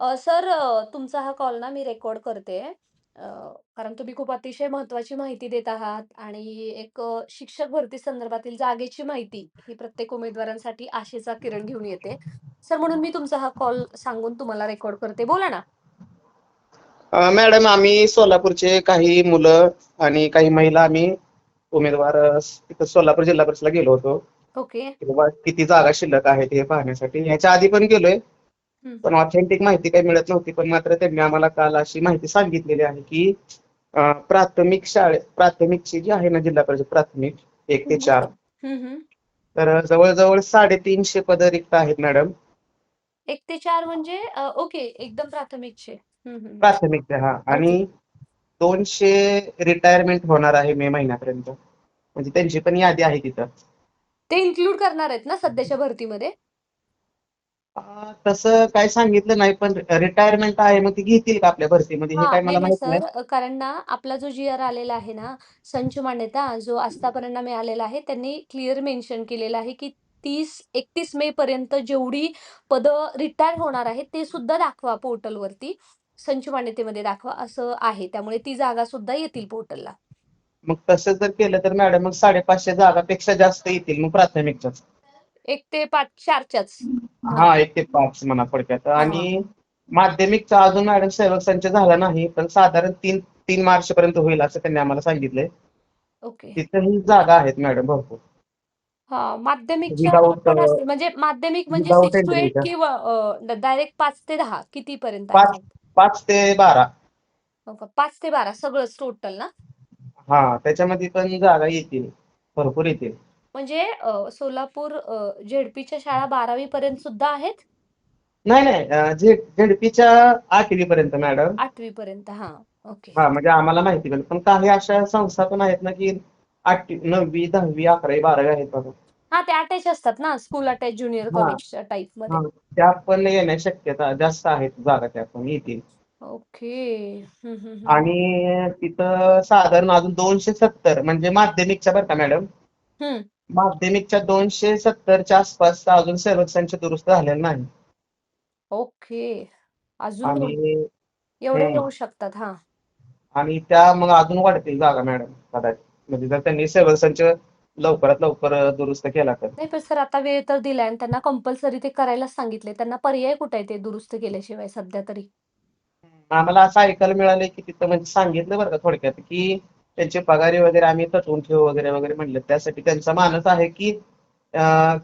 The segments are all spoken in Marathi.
सर तुमचा हा कॉल ना मी रेकॉर्ड करते. कारण तुम्ही खूप अतिशय महत्त्वाची माहिती देत आहात आणि एक शिक्षक भरती संदर्भातील जागेची माहिती ही प्रत्येक उमेदवारांसाठी आशेचा किरण घेऊन येते. सर म्हणून मी तुमचा हा कॉल सांगून तुम्हाला रेकॉर्ड करते. बोला ना. मॅडम आम्ही सोलापूरचे काही मुलं आणि काही महिला आम्ही उमेदवार तिथं सोलापूर जिल्हा परिषदला गेलो होतो. ओके. की बाबा किती जागा शिल्लक आहेत हे पाहण्यासाठी. ह्याच्या आधी पण गेलोय, हं. पण ऑथेंटिक माहिती काही मिळत नव्हती. पण मात्र त्यांनी आम्हाला काल अशी माहिती सांगितलेली आहे की प्राथमिकची जी आहे ना जिल्हा परिषद प्राथमिक 1 हं, ते हं. 4 हं, हं. तर जवळजवळ 350 पदं रिक्त आहेत मॅडम. 1 ते 4 म्हणजे ओके एकदम प्राथमिकचे. हं, हं. प्राथमिकच्या हा आणि ओके. 200 रिटायरमेंट होणार आहे मे महिन्यापर्यंत. म्हणजे त्यांची पण यादी आहे तिथं. ते इन्क्लूड करणार आहेत ना सध्याच्या भरतीमध्ये? तसं काय सांगितलं नाही, पण रिटायरमेंट आहे, मग ती घेतील का आपल्या भरतीमध्ये हे हां. काय नाही, मला नाही माहित नाही. सर कारण ना आपला जो जी-आर आलेला आहे ना, संच मान्यता जो आस्थापनांना मिळालेला आहे, त्यांनी क्लिअर मेन्शन केलेलं आहे, की 31 मे पर्यंत जेवढी पदं रिटायर होणार आहेत, ते सुद्धा दाखवा पोर्टलवरती. संच मान्यतेमध्ये दाखवा असं आहे. त्यामुळे ती जागा सुद्धा येतील पोर्टलला. मग तसं जर केलं तर मॅडम मग 550 जागापेक्षा जास्त येतील मग प्राथमिकच्याच. 1 ते 5 4च्याच. हां. हा 1 ते 5 म्हणा थोडक्यात. हां. आणि माध्यमिकचा अजून मॅडम सेवक संच झाला नाही, पण साधारण 3 मार्च पर्यंत होईल असं त्यांनी आम्हाला सांगितलंय. ओके. तिथेही जागा आहेत मॅडम भरपूर. हां. माध्यमिकच्या विदाऊट पण असतील म्हणजे माध्यमिक म्हणजे विदाऊट 6 to 8 एंट्रीच्या किंवा डायरेक्ट 5 ते 10 कितीपर्यंत आहेत? 5 ते 12. हो का? 5 ते 12 सगळंच टोटल ना? हा त्याच्यामध्ये पण जागा येतील, भरपूर येतील. म्हणजे सोलापूर झेडपीच्या शाळा 12वी पर्यंत सुद्धा आहेत? नाही नाही, झेडपीच्या 8वी पर्यंत मॅडम. 8वी पर्यंत. हां. ओके. हा म्हणजे आम्हाला माहिती पण पण काही अशा संस्था पण आहेत ना की 8वी 9वी 10वी 11वी 12वी आहेत बघा. हां, ते अटॅच असतात ना, स्कूल अटॅच ज्युनियर हा कॉलेजच्या टाइपमध्ये. हा त्या पण येण्याची शक्यता जास्त आहेत, जागा त्या पण येतील. ओके. हं, हं, हं, हं. आणि तिथं साधारण अजून 270 म्हणजे माध्यमिकच्या बरं का मॅडम. हं. माध्यमिकच्या 270च्या आसपास अजून सर्वेक्षणचे दुरुस्त झालेलं नाही. ओके. अजून आणि 2 एवढे हम्म येऊ शकतात. हां. आणि त्या मग अजून वाढतील जागा मॅडम कदाचित. म्हणजे जर त्यांनी सर्वेक्षणच लवकरात लवकर दुरुस्त केला तर. नाही पण सर आता वेळ तर दिलाय आणि त्यांना कंपल्सरी ते करायलाच सांगितले. त्यांना पर्याय कुठे आहे ते दुरुस्त केल्याशिवाय सध्या तरी? आम्हाला असं ऐकायला मिळालंय की तिथं म्हणजे सांगितलं बरं का थोडक्यात की त्यांचे पगारी वगैरे आम्ही तटवून ठेवू वगैरे वगैरे म्हणले. त्यासाठी त्यांचा मानस आहे की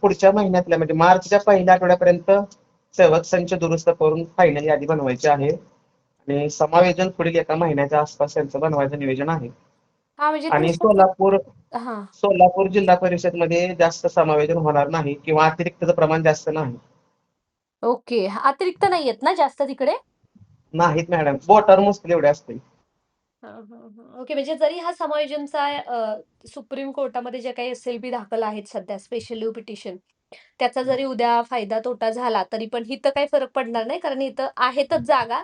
पुढच्या महिन्यातल्या म्हणजे मार्चच्या पहिल्या आठवड्यापर्यंत सेवक संच दुरुस्त करून फायनल यादी बनवायची आहे. आणि समायोजन पुढील एका महिन्याच्या आसपास त्यांचं बनवायचं नियोजन आहे. हां, म्हणजे ते आणि सगळं सोलापूर हां. सोलापूर जिल्हा परिषदमध्ये जास्त समायोजन होणार नाही किंवा अतिरिक्तचं प्रमाण जास्त नाही. ओके. अतिरिक्त नाहीयेत ना जास्त तिकडे? नाहीत मॅडम, बोटावर मोजतील एवढे असतील. हां, हां, हां. ओके. म्हणजे जरी हा समायोजनचा सुप्रीम कोर्टामध्ये जे काही एस-एल-पी दाखल आहेत सध्या स्पेशल लीव्ह पिटिशन, त्याचा जरी उद्या फायदा तोटा झाला, तरी पण इथं काही फरक पडणार नाही. कारण इथं आहेतच जागा,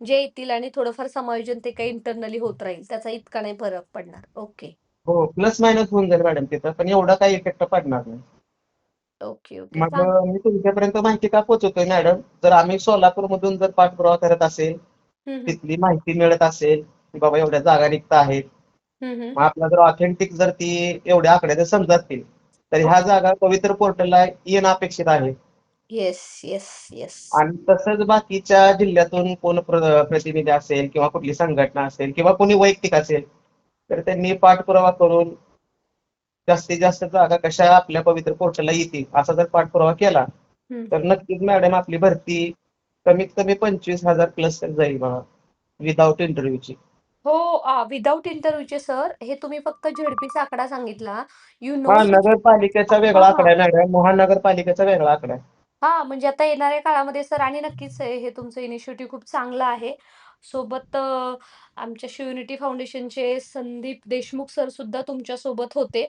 जे येतील आणि थोडंफार समायोजन ते काही इंटरनली होत राहील. त्याचा इतका नाही फरक पडणार. ओके. हो, प्लस मायनस होऊन जाईल मॅडम तिथं, पण एवढा काही इफेक्ट पडणार नाही. Okay, okay. मग मी तुमच्यापर्यंत माहिती का पोहोचवतोय मॅडम, जर आम्ही सोलापूरमधून जर पाठपुरावा करत असेल, हं, हं. तिथली माहिती मिळत असेल, की बाबा एवढ्या जागा रिक्त आहेत, हं, हं. मग आपला जर ऑथेंटिक जर ती एवढ्या आकड्या जर समजत असतील, तर ह्या ओके. जागा पवित्र पोर्टलला येणं अपेक्षित आहे. Yes, yes, yes. आणि तसंच बाकीच्या जिल्ह्यातून कोण प्रतिनिधी असेल किंवा कुठली संघटना असेल किंवा कोणी वैयक्तिक असेल, तर त्यांनी पाठपुरावा करून जास्तीत जास्त जागा कशा आपल्या पवित्र पोर्टलला येतील असा जर पाठपुरावा केला, हं. तर नक्कीच मॅडम आपली भरती कमीत कमी 25,000 प्लस जाईल बघा, विदाऊट इंटरव्ह्यूची. हो, विथआऊट इंटरव्ह्यूचे सर, हे तुम्ही फक्त झेडपीचा आकडा सांगितला. यू नो हा की नगरपालिकेचा वेगळा हां. आकडा आहे मॅडम, महानगरपालिकेचा वेगळा आकडा आहे. हां, म्हणजे आता येणाऱ्या काळामध्ये सर आणि नक्कीच हे हे तुमचं इनिशिएटिव्ह खूप चांगलं आहे. सोबत आमच्या शिवयुनिटी फाउंडेशनचे संदीप देशमुख सर सुद्धा तुमच्या सोबत होते.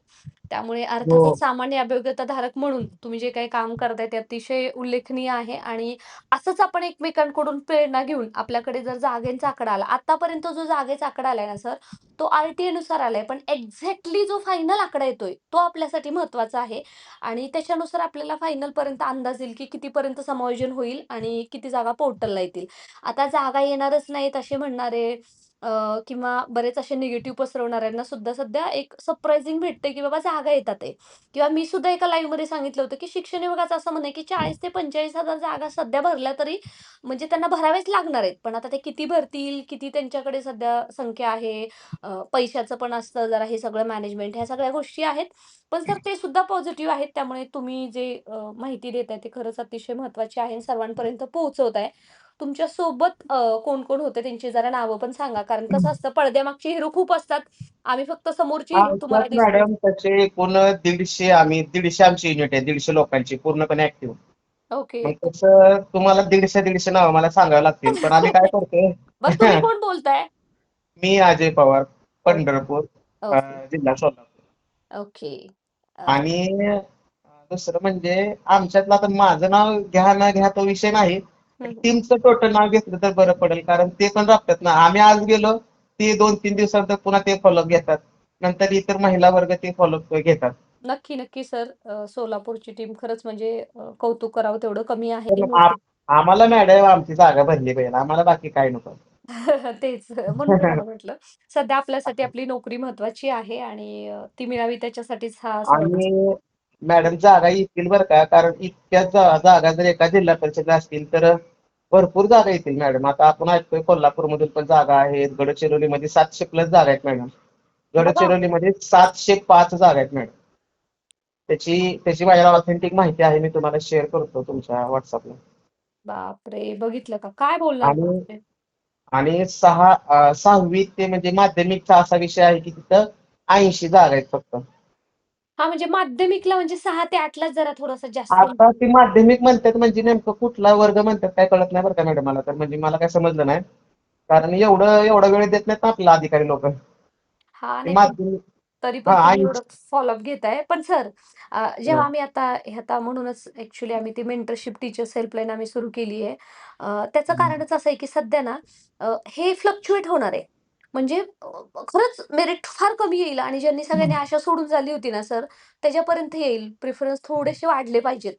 त्यामुळे हो. अर्थातच सामान्य अभियोग्यताधारक म्हणून तुम्ही जे काही काम करताय ते अतिशय उल्लेखनीय आहे आणि असंच आपण एकमेकांकडून प्रेरणा घेऊन आपल्याकडे जर जागेचा आकडा आला. आतापर्यंत जो जागेचा आकडा आलाय ना सर, तो आर-टी-आयनुसार आलाय. पण एक्झॅक्टली जो फायनल आकडा येतोय, तो आपल्यासाठी महत्त्वाचा आहे आणि त्याच्यानुसार आपल्याला फायनलपर्यंत अंदाज येईल, की कितीपर्यंत समायोजन होईल आणि किती जागा पोर्टलला येतील. आता जागा येणारच नाहीत असे म्हणणारे किंवा बरेच असे निगेटिव्ह पसरवणाऱ्यांना सुद्धा सध्या एक सरप्रायझिंग भेटतंय, की बाबा जागा येतात आहे. किंवा मी सुद्धा एका लाईव्हमध्ये सांगितलं होतं, की शिक्षण विभागाचं असं म्हणणं आहे, की 40,000 ते 45,000 जागा सध्या भरल्या तरी म्हणजे त्यांना भराव्याच लागणार आहेत. पण आता ते किती भरतील, किती त्यांच्याकडे सध्या संख्या आहे, पैशाचं पण असतं जरा हे सगळं मॅनेजमेंट ह्या सगळ्या गोष्टी आहेत. पण सर ते सुद्धा पॉझिटिव्ह आहेत. त्यामुळे तुम्ही जे माहिती देताय ते खरंच अतिशय महत्त्वाची आहे आणि सर्वांपर्यंत पोहोचवताय. तुमच्या सोबत कोण-कोण होते त्यांची जरा नावं पण सांगा. कारण कसं असतं पडद्यामागची हिरो खूप असतात. आम्ही फक्त समोरची हिरो तुम्हाला आमच्यात दिसतो. मॅडम तसे एकूण 150 आमची युनिट आहे, 150 लोकांची पूर्णपणे ऍक्टिव्ह. ओके. मग तसं तुम्हाला 150 नावं मला सांगावी लागतील. पण आम्ही काय करतोय बरं तुम्ही कोण बोलताय? मी अजय पवार, ओके, पंढरपूर, ओके, जिल्हा सोलापूर. ओके. आणि दुसरं म्हणजे आमच्यातलं आता माझं नाव घ्या ना घ्या तो विषय नाही. हं, हं. टीमचं टोटल नाव घेतलं तर बरं पडेल कारण ते पण राबतात ना. आम्ही आज गेलो, ते 2-3 दिवसानंतर पुन्हा ते फॉलोअप घेतात. नंतर इतर महिला वर्ग ते फॉलोअप घेतात. नक्की, नक्की सर. सोलापूरची टीम खरंच म्हणजे कौतुक करावं तेवढं कमी आहे. पण ती मोठी आम्हाला मॅडम आमची जागा भरली पाहिजे. आम्हाला बाकी काय नको. तेच म्हणून तुम्हाला म्हटलं. सध्या आपल्यासाठी आपली नोकरी महत्त्वाची आहे आणि ती मिळावी त्याच्यासाठीच हा सगळा आणि मॅडम जागा येतील बरं का कारण इतक्या जागा जर एका जिल्हा परिषदला असतील तर भरपूर जागा येतील मॅडम. आता आपण ऐकतोय कोल्हापूरमधून पण जागा आहेत. गडचिरोलीमध्ये 700 प्लस जागा आहेत मॅडम. बघा गडचिरोलीमध्ये 705 जागा आहेत मॅडम. त्याची त्याची माझ्याकडे ऑथेंटिक माहिती आहे. मी तुम्हाला शेअर करतो तुमच्या WhatsAppला. बापरे! बघितलं का? काय बोलणार मग आणि ते? आणि 6वी ते म्हणजे माध्यमिकचा असा विषय आहे की तिथं 80 जागा आहेत फक्त. हां, म्हणजे माध्यमिकला म्हणजे 6 ते 8 लाच जरा थोडंसं जास्त आता ती माध्यमिक म्हणतात म्हणजे नेमकं कुठला वर्ग म्हणतात काय कळत नाही बरं का मॅडम मला तर म्हणजे मला काय समजलं नाही. कारण एवढा वेळ देत नाहीत ना आपल्याला अधिकारी लोक. हां, ते नाही पण माध्यमिक तरी हा पण तुम्ही एवढं 80. फॉलोअप घेताय. पण सर जेव्हा आम्ही आता हे आता म्हणूनच ॲक्चुअली आम्ही ती मेंटरशिप टीचर्स हेल्पलाईन आम्ही सुरू केली आहे. त्याचं कारणच असं आहे, की सध्या ना हे फ्लक्च्युएट होणार आहे. म्हणजे खरंच मेरिट फार कमी येईल आणि ज्यांनी सगळ्यांनी आशा सोडून झाली होती ना सर, त्याच्यापर्यंत येईल. प्रिफरन्स थोडेसे वाढले पाहिजेत.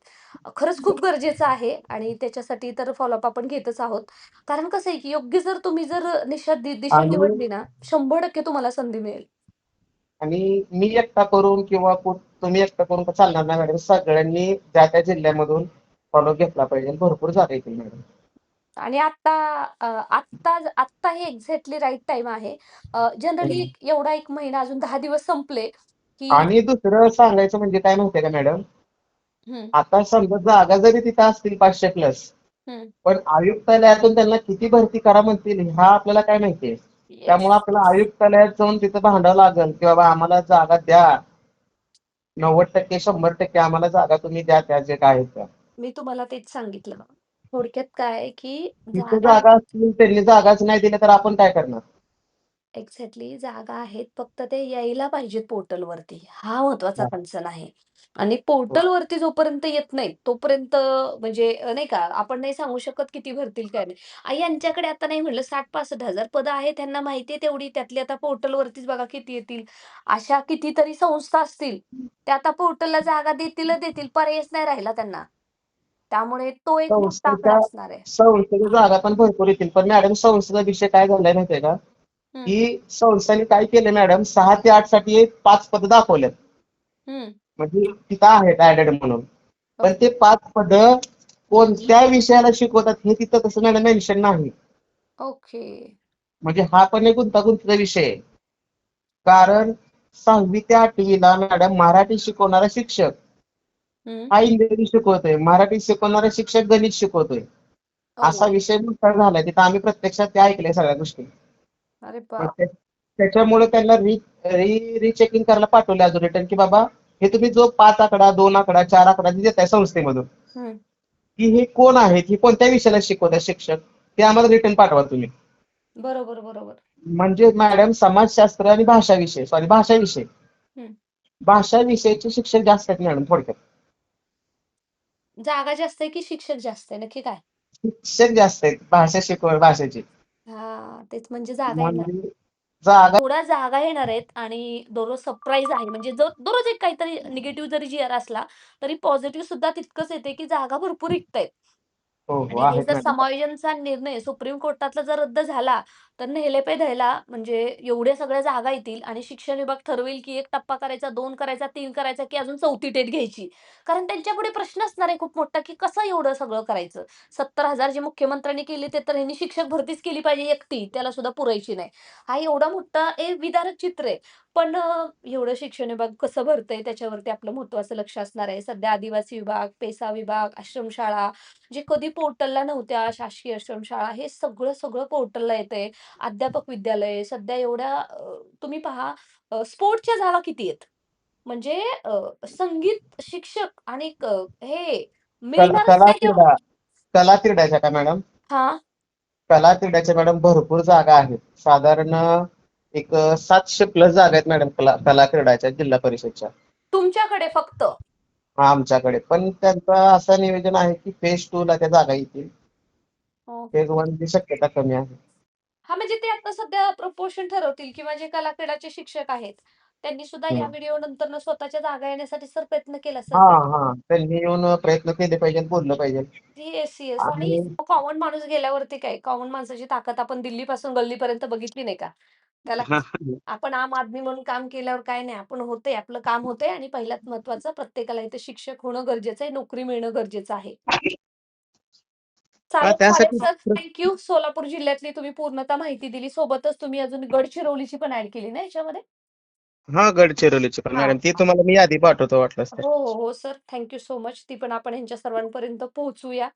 खरंच खूप गरजेचं आहे आणि त्याच्यासाठी तर फॉलोअप आपण घेतच आहोत. कारण कसं आहे, की योग्य जर तुम्ही जर दिशा आणि निवडली ना, 100% तुम्हाला संधी मिळेल. आणि मी एकटा करून किंवा तुम्ही एकटा करून तर चालणार नाही मॅडम. सगळ्यांनी त्या त्या जिल्ह्यामधून फॉलो घेतला पाहिजे. भरपूर जागा येतील मॅडम. आणि आत्ता हे एक्झॅक्टली राइट टाईम आहे. जनरली हम्म. एवढा 1 महिना अजून 10 दिवस संपले, की आणि दुसरं सांगायचं म्हणजे काय माहितीये का मॅडम? हं, आता समजा जागा जरी तिथं असतील 500 प्लस हं. पण आयुक्तालयातून त्यांना किती भरती करा म्हणतील हा आपल्याला काय माहितीये. येस, त्यामुळे आपल्याला येस. आयुक्तालयात जाऊन तिथं भांडावं लागेल की बाबा आम्हाला जागा द्या. 90% 100% आम्हाला जागा तुम्ही द्या त्या जे काय आहेत त्या. मी तुम्हाला तेच सांगितलं. थोडक्यात काय आहे, की तिथं जागा जागा असतील त्यांनी जागाच नाही दिल्या तर आपण काय करणार? एक्झॅक्टली जागा आहेत. फक्त ते यायला पाहिजेत पोर्टलवरती. हा महत्त्वाचा कन्सर्न आहे. आणि पोर्टलवरती जोपर्यंत येत नाहीत, तोपर्यंत म्हणजे नाही का, आपण नाही सांगू शकत किती भरतील काय नाही. यांच्याकडे आता नाही म्हटलं 60,000-65,000 पदं आहेत. त्यांना माहिती आहे तेवढी. त्यातली आता पोर्टलवरतीच बघा किती येतील. अशा कितीतरी संस्था असतील. त्या आता पोर्टलला जागा देतील. पर्यायच नाही राहिला त्यांना. त्यामुळे तो एक मोठा आकडा संस्थेच्या असणार आहे. संस्थेच्या जागा पण भरपूर येतील. पण मॅडम संस्थेचा विषय काय झालाय माहितीये का? हं, की संस्थांनी काय केलं मॅडम 6 ते 8 साठी 5 पद दाखवलेत. हं. म्हणजे तिथं आहेत ऍडेड म्हणून. पण ओके, ते 5 पद कोणत्या विषयाला शिकवतात हे तिथं तसं मॅडम मेन्शन नाही. ओके. म्हणजे हा पण एक गुंतागुंतीचा विषय आहे. कारण 6वी ते 8वी मॅडम मराठी शिकवणारा शिक्षक हं. हा इंग्रजी शिकवतोय. मराठी शिकवणारा शिक्षक गणित शिकवतोय. असा ओह! विषय मोठा झालाय. तिथं आम्ही प्रत्यक्षात ते ऐकलंय सगळ्या गोष्टी. अरे मग बाप! त्याच्यामुळे त्यांना रिचेकिंग करायला पाठवले अजून रिटर्न की बाबा हे तुम्ही जो 5 आकडा, 2 आकडा, 4 आकडा जे देताय संस्थेमधून हं. की हे कोण आहेत? हे कोणत्या विषयाला शिकवतात शिक्षक? ते आम्हाला रिटर्न पाठवा तुम्ही. बरोबर, बरोबर. म्हणजे मॅडम समाजशास्त्र आणि भाषा विषय, सॉरी भाषा विषय, हं. भाषा विषयाचे शिक्षक जास्त आहेत मॅडम थोडक्यात. जागा जास्त आहे की शिक्षक जास्त आहे? नक्की काय? शिक्षक जास्त आहेत भाषा शिकवण भाषेची. हां, तेच म्हणजे जागा येणार. म्हणजे जागा एवढ्या जागा येणार आहेत आणि दररोज सरप्राईज आहे. म्हणजे जो दररोज एक काहीतरी निगेटिव्ह जरी जी-आर असला, तरी पॉझिटिव्ह सुद्धा तितकंच येते, की जागा भरपूर रिक्त हो, हो आणि हे आहेत जर मॅडम. समायोजनचा निर्णय सुप्रीम कोर्टातला जर रद्द झाला, तर नेले पे धैला म्हणजे एवढ्या सगळ्या जागा येतील आणि शिक्षण विभाग ठरवेल, की 1 टप्पा करायचा, 2 करायचा, 3 करायचा, की अजून 4थी टेट घ्यायची. कारण त्यांच्यापुढे प्रश्न असणार आहे खूप मोठा, की कसं एवढं सगळं करायचं? 70,000 जे मुख्यमंत्र्यांनी केली, ते तर ह्यांनी शिक्षक भरतीच केली पाहिजे एकटी, त्याला सुद्धा पुरायची नाही. हा एवढा मोठा एक विदारक चित्र आहे. पण एवढं शिक्षण विभाग कसं भरतंय त्याच्यावरती आपलं महत्त्वाचं लक्ष असणार आहे. सध्या आदिवासी विभाग, पेसा विभाग, आश्रमशाळा जे कधी पोर्टलला नव्हत्या, शासकीय आश्रमशाळा, हे सगळं, सगळं पोर्टलला येतंय. अध्यापक विद्यालय सध्या एवढ्या तुम्ही पहा स्पोर्ट्सच्या जागा किती आहेत? म्हणजे संगीत शिक्षक आणि हे मिळणारच कला नाही तेवढं. क्रीडा, कला क्रीडाच्या का मॅडम? हां, कला क्रीडाच्या मॅडम भरपूर जागा आहेत. साधारण एक 700 प्लस जागा आहेत मॅडम कला क्रीडाच्या जिल्हा परिषदच्या. तुमच्याकडे फक्त. आमच्याकडे. पण त्यांचं असं नियोजन आहे की फेज 2 ला त्या जागा येतील. Phase okay. 1 ची शक्यता कमी आहे. हां, म्हणजे ते आता सध्या प्रपोर्शन ठरवतील किंवा जे कला क्रीडाचे शिक्षक आहेत, त्यांनी सुद्धा या हं. व्हिडिओ नंतरनं स्वतःच्या जागा येण्यासाठी सर प्रयत्न केला असेल हां, बहुतेक. हां. त्यांनी येऊन प्रयत्न केले पाहिजेत, बोललं पाहिजे. Yes, yes. आणि आणि कॉमन माणूस गेल्यावरती काय, कॉमन माणसाची ताकद आपण दिल्लीपासून गल्लीपर्यंत बघितली नाही का? त्याला आपण आम आदमी म्हणून काम केल्यावर काय नाही, आपण होतंय, आपलं काम होतंय आणि पहिल्यात महत्त्वाचं प्रत्येकाला इथे शिक्षक होणं गरजेचं आहे, नोकरी मिळणं गरजेचं आहे. चालेल, चालेल त्यासाठी सर. थँक सोलापूर जिल्ह्यातली तुम्ही पूर्णतः माहिती दिली. सोबतच तुम्ही अजून गडचिरोलीची पण ॲड केली ना याच्यामध्ये? हां, गडचिरोलीची पण हां. मॅडम. ती तुम्हाला मी यादी पाठवतो वाटलंच तर. हो, हो, हो सर. Thank so much. ती पण आपण ह्यांच्या सर्वांपर्यंत पोहोचवूया.